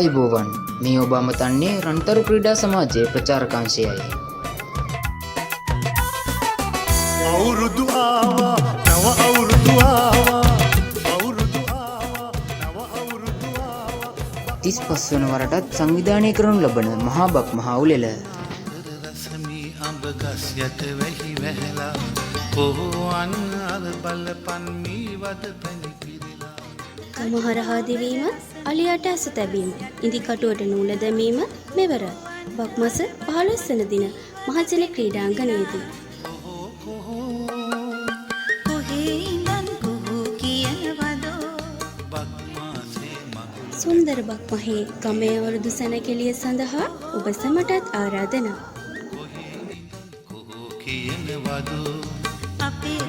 ආයුබෝවන් මේ ඔබ අමතන්නේ රන්තරු ක්‍රීඩා සමාජයේ ප්‍රචාරකාංශයයි. අවුරුදු ආවා නව අවුරුදු ආවා අවුරුදු ආවා නව අවුරුදු ආවා 35 වන වරටත් සංවිධානය කරනු ලබන මහා බක් මහා උළෙල රසමී අඹ ගස් යට වැහි වැහැලා පොහොන් අර බලපන් මී වද පැණි පිරিলা කමහරහා දිවීම අලියට ඇස තැබීම ඉදිකටුවට නූල දැමීම මෙවර බක් මාස 15 වන දින මහජන ක්‍රීඩාංගණයේදී සුන්දර බක් මහේ ගමේ අවුරුදු සැනකෙළිය සඳහා ඔබ සැමටත් ආරාධනා. අපේ